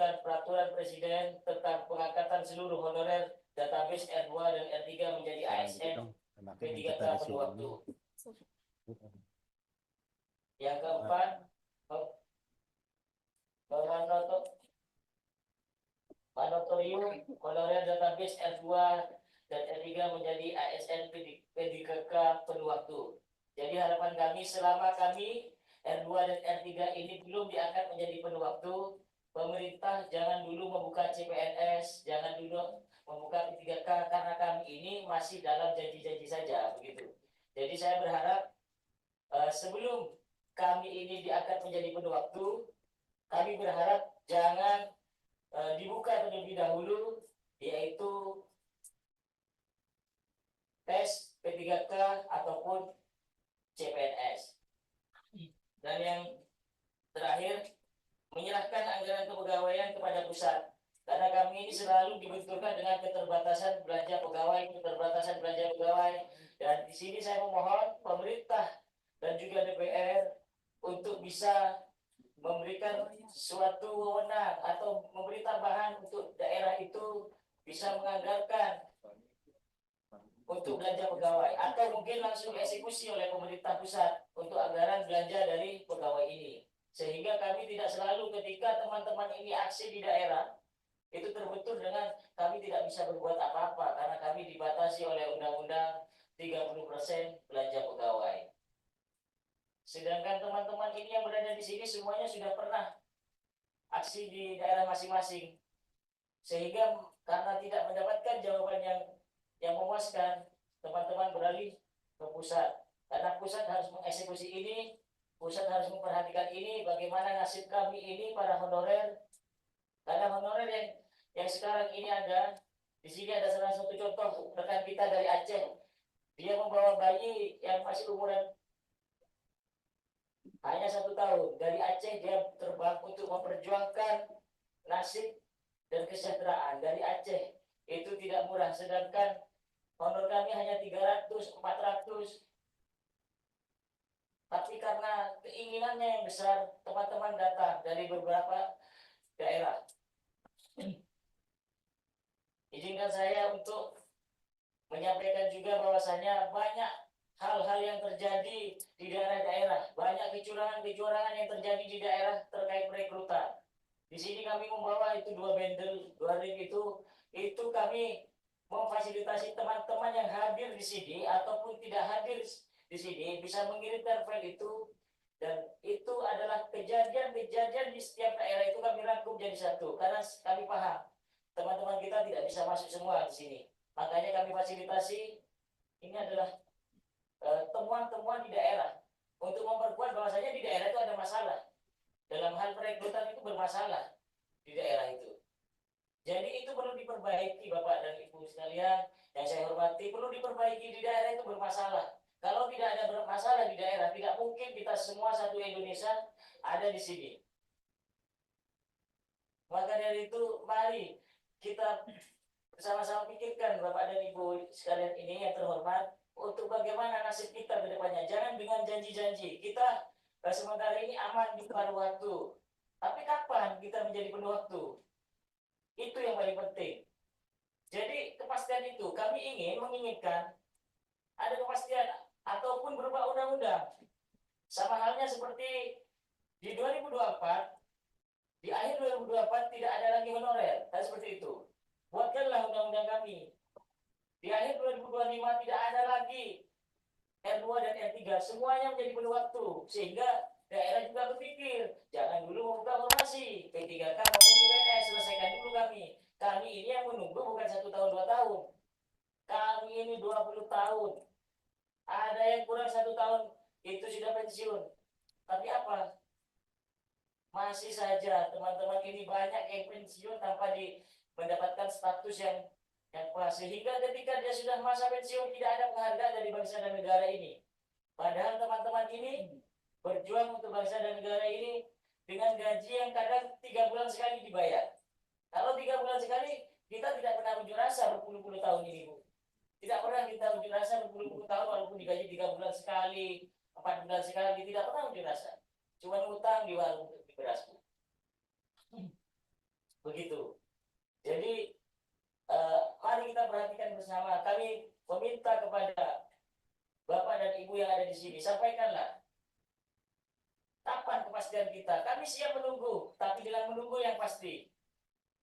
menerbitkan peraturan Presiden tentang pengangkatan seluruh honorer database R2 dan R3 menjadi ASN P3K penuh waktu. Yang keempat, moratorium honorer database R2 dan R3 menjadi ASN P3K penuh waktu. Jadi harapan kami selama kami R2 dan R3 ini belum diangkat menjadi penuh waktu, pemerintah jangan dulu membuka CPNS, jangan dulu membuka P3K karena kami ini masih dalam janji-janji saja begitu. Jadi saya berharap sebelum kami ini diangkat menjadi penuh waktu, kami berharap jangan dibuka terlebih dahulu, yaitu tes P3K ataupun CPNS. Dan yang terakhir, menyerahkan anggaran kepegawaian kepada pusat. Karena kami ini selalu dibenturkan dengan keterbatasan belanja pegawai, dan di sini saya memohon pemerintah dan juga DPR untuk bisa memberikan suatu wewenang atau memberi tambahan untuk daerah itu bisa menganggarkan untuk belanja pegawai, atau mungkin langsung eksekusi oleh pemerintah pusat untuk anggaran belanja dari pegawai ini. Sehingga kami tidak selalu ketika teman-teman ini aksi di daerah, itu terbentur dengan kami tidak bisa berbuat apa-apa karena kami dibatasi oleh Undang-Undang 30% belanja pegawai. Sedangkan teman-teman ini yang berada di sini semuanya sudah pernah aksi di daerah masing-masing. Sehingga karena tidak mendapatkan jawaban yang memuaskan, teman-teman beralih ke pusat. Karena pusat harus mengeksekusi ini, pusat harus memperhatikan ini, bagaimana nasib kami ini para honorer. Karena honorer yang sekarang ini ada, di sini ada salah satu contoh rekan kita dari Aceh. Dia membawa bayi yang masih umuran hanya 1 tahun. Dari Aceh dia terbang untuk memperjuangkan nasib dan kesejahteraan. Dari Aceh itu tidak murah, sedangkan honor kami hanya 300, 400. Tapi karena keinginannya yang besar, teman-teman datang dari beberapa daerah. Izinkan saya untuk menyampaikan juga bahwasanya banyak hal-hal yang terjadi di daerah-daerah, banyak kecurangan-kecurangan yang terjadi di daerah terkait perekrutan. Di sini kami membawa itu 2 bendel, 2 ring itu kami memfasilitasi teman-teman yang hadir di sini ataupun tidak hadir di sini bisa mengirimkan file itu, dan itu adalah kejadian-kejadian di setiap daerah itu kami rangkum jadi satu karena kami paham teman-teman kita tidak bisa masuk semua di sini. Makanya kami fasilitasi, ini adalah temuan-temuan di daerah untuk memperkuat bahwasanya di daerah itu ada masalah. Dalam hal perekrutan itu bermasalah di daerah itu. Jadi itu perlu diperbaiki Bapak dan Ibu sekalian yang saya hormati, perlu diperbaiki di daerah itu bermasalah. Kalau tidak ada bermasalah di daerah, tidak mungkin kita semua satu Indonesia ada di sini. Maka dari itu mari kita bersama-sama pikirkan Bapak dan Ibu sekalian ini yang terhormat, untuk bagaimana nasib kita ke depannya. Jangan dengan janji-janji. Kita sementara ini aman di paruh waktu. Tapi kapan kita menjadi penuh waktu? Itu yang paling penting. Jadi kepastian itu kami menginginkan ada kepastian ataupun berupa undang-undang. Sama halnya seperti di 2024, di akhir 2024 tidak ada lagi honorer. Dan seperti itu. Buatkanlah undang-undang kami. Di akhir 2025 tidak ada lagi R2 dan R3. Semuanya menjadi penuh waktu. Sehingga daerah juga berpikir, jangan dulu membuka formasi P3K maupun CPNS, selesaikan dulu kami. Kami ini yang menunggu bukan 1 tahun 2 tahun. Kami ini 20 tahun. Ada yang kurang 1 tahun itu sudah pensiun. Tapi apa? Masih saja teman-teman ini banyak yang pensiun tanpa mendapatkan status yang pas, sehingga ketika dia sudah masa pensiun tidak ada penghargaan dari bangsa dan negara ini. Padahal teman-teman ini berjuang untuk bangsa dan negara ini dengan gaji yang kadang 3 bulan sekali dibayar. Kalau 3 bulan sekali, kita tidak pernah unjuk rasa berpuluh-puluh tahun ini, Bu. Tidak pernah kita unjuk rasa berpuluh-puluh tahun walaupun digaji 3 bulan sekali, 4 bulan sekali, tidak pernah unjuk rasa. Cuma utang di warung di beras, Bu. Begitu. Jadi mari kita perhatikan bersama. Kami meminta kepada Bapak dan Ibu yang ada di sini, sampaikanlah kapan kepastian kita. Kami siap menunggu, tapi dengan menunggu yang pasti.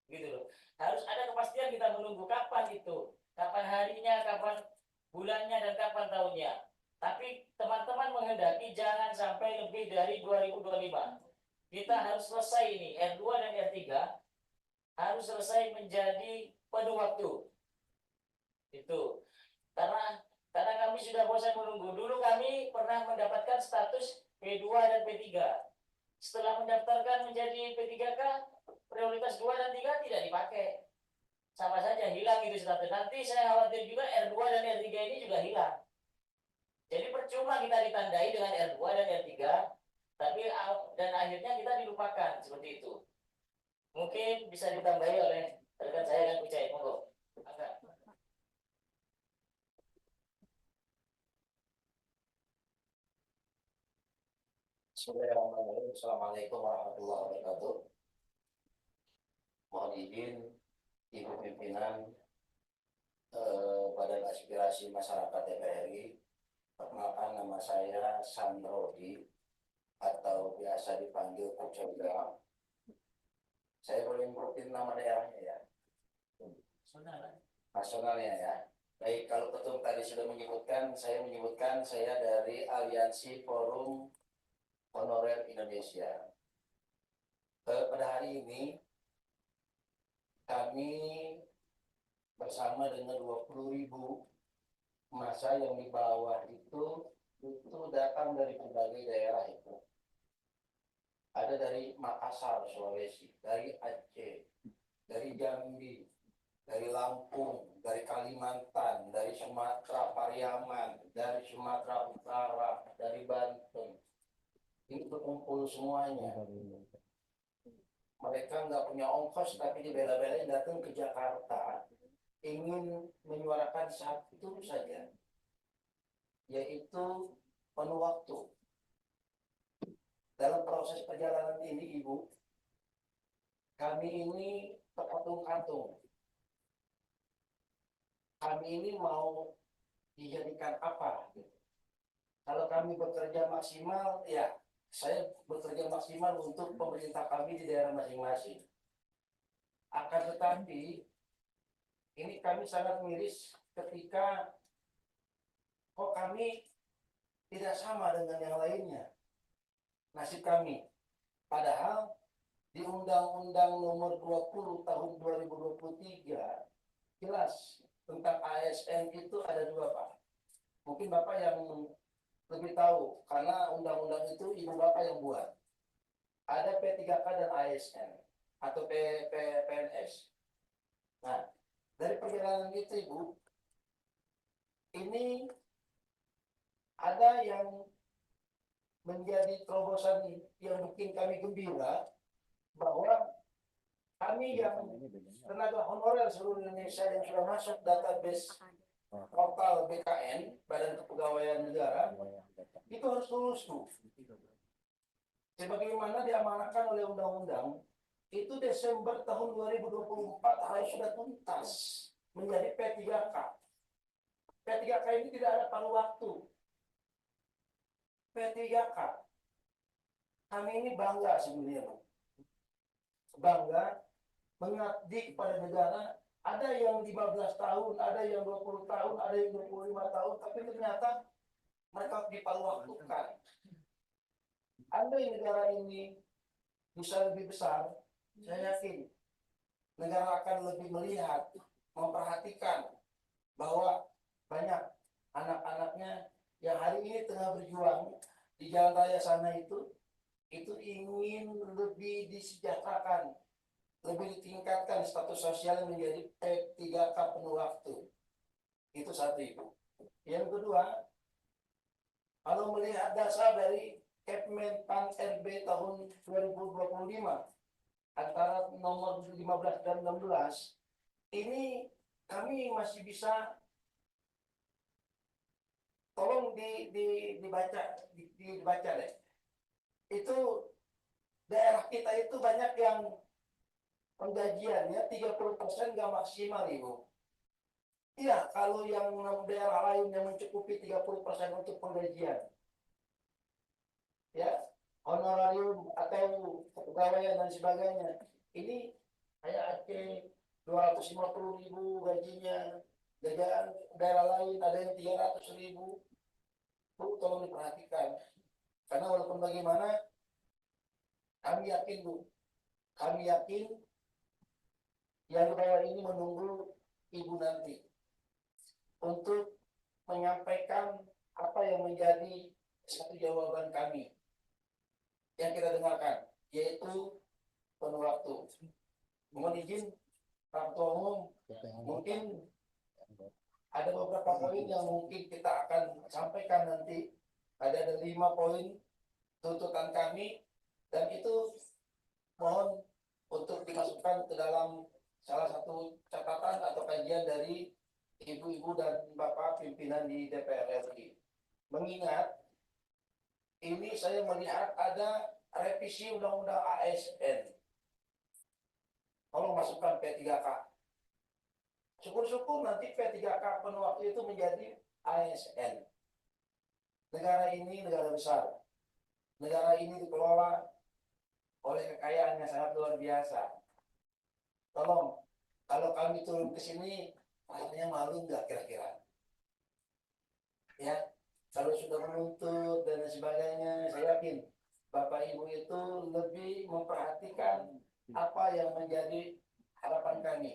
Gitu loh. Harus ada kepastian kita menunggu kapan itu, kapan harinya, kapan bulannya, dan kapan tahunnya. Tapi teman-teman menghendaki jangan sampai lebih dari 2025. Kita harus selesai ini, R2 dan R3 harus selesai menjadi penuh waktu. Itu. Karena kami sudah bosan menunggu. Dulu kami pernah mendapatkan status P2 dan P3. Setelah mendaftarkan menjadi P3K, prioritas 2 dan 3 tidak dipakai. Sama saja hilang itu status. Nanti saya khawatir juga R2 dan R3 ini juga hilang. Jadi percuma kita ditandai dengan R2 dan R3, tapi dan akhirnya kita dilupakan seperti itu. Mungkin bisa ditambahi oleh rekan saya dan Ucai. Monggo. Bismillahirrahmanirrahim. Assalamualaikum warahmatullahi wabarakatuh. Mohon izin Ibu Pimpinan Badan Aspirasi Masyarakat DPR RI. Perkenalkan, nama saya Sandrodi atau biasa dipanggil Kocoga. Saya boleh nyebutin nama daerahnya ya? Nasionalnya ya. Baik, kalau Ketum tadi sudah menyebutkan, saya dari Aliansi Forum Honorer Indonesia. Pada hari ini kami bersama dengan 20.000 massa yang di bawah itu datang dari berbagai daerah itu. Ada dari Makassar, Sulawesi, dari Aceh, dari Jambi, dari Lampung, dari Kalimantan, dari Sumatera, Pariaman, dari Sumatera Utara, dari Banten. Ini berkumpul semuanya. Mereka nggak punya ongkos, tapi dibela-belain datang ke Jakarta, ingin menyuarakan satu saja, yaitu penuh waktu. Dalam proses perjalanan ini, Ibu, kami ini terkatung-katung. Kami ini mau dijadikan apa? Kalau kami bekerja maksimal, ya saya bekerja maksimal untuk pemerintah kami di daerah masing-masing. Akan tetapi, ini kami sangat miris ketika kok kami tidak sama dengan yang lainnya nasib kami. Padahal di Undang-Undang Nomor 20 Tahun 2023 jelas tentang ASN itu ada dua, Pak. Mungkin Bapak yang lebih tahu, karena undang-undang itu Ibu Bapak yang buat. Ada P3K dan ASN atau PNS. Nah, dari perjalanan itu, Ibu, ini ada yang menjadi terobosan yang bikin kami gembira, bahwa kami yang tenaga honorer seluruh Indonesia yang sudah masuk database portal BKN, Badan Kepegawaian Negara, itu harus lulus, Bu. Sebagaimana diamanahkan oleh undang-undang, itu Desember tahun 2024 harus sudah tuntas menjadi P3K. P3K ini tidak ada paruh waktu. P3K. Kami ini bangga sebenarnya. Bangga mengabdi kepada negara. Ada yang 15 tahun, ada yang 20 tahun, ada yang 25 tahun, tapi ternyata mereka diparuh-waktukan. Andai negara ini bisa lebih besar, saya yakin negara akan lebih melihat, memperhatikan bahwa banyak anak-anaknya yang hari ini tengah berjuang di jalan raya sana itu ingin lebih disejahterakan, lebih ditingkatkan status sosial menjadi P3K penuh waktu. Itu satu, Ibu. Yang kedua, kalau melihat dasar dari Kepmen Pan RB tahun 2025 antara nomor 15 dan 16, ini kami masih bisa, tolong dibaca deh. Itu daerah kita itu banyak yang penggajiannya 30% nggak maksimal, Ibu. Iya, kalau yang daerah lain yang mencukupi 30% untuk penggajian, ya, honorarium atau kepegawaian dan sebagainya. Ini kayak Aceh 250.000 gajinya, jajaran daerah lain ada yang 300.000. Bu, tolong diperhatikan. Karena walaupun bagaimana, kami yakin, Bu, kami yakin yang daerah ini menunggu Ibu nanti untuk menyampaikan apa yang menjadi satu jawaban kami yang kita dengarkan, yaitu penuh waktu. Mohon izin, Pak Ketua Umum, mungkin ada beberapa poin yang mungkin kita akan sampaikan nanti. Ada 5 poin tuntutan kami, dan itu mohon untuk dimasukkan ke dalam salah satu catatan atau kajian dari ibu-ibu dan bapak pimpinan di DPR RI. Mengingat ini saya melihat ada revisi undang-undang ASN. Tolong masukkan P3K. Syukur-syukur nanti P3K penuh waktu itu menjadi ASN. Negara ini negara besar. Negara ini dikelola oleh kekayaan yang sangat luar biasa. Tolong, kalau kami turun ke sini, rasanya malu nggak kira-kira? Ya, kalau sudah menuntut dan sebagainya, saya yakin Bapak Ibu itu lebih memperhatikan apa yang menjadi harapan kami.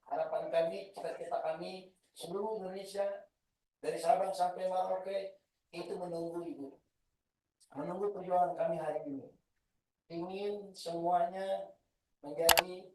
Harapan kami, cita-cita kami, seluruh Indonesia, dari Sabang sampai Merauke, itu menunggu Ibu. Menunggu perjuangan kami hari ini. Ingin semuanya menjadi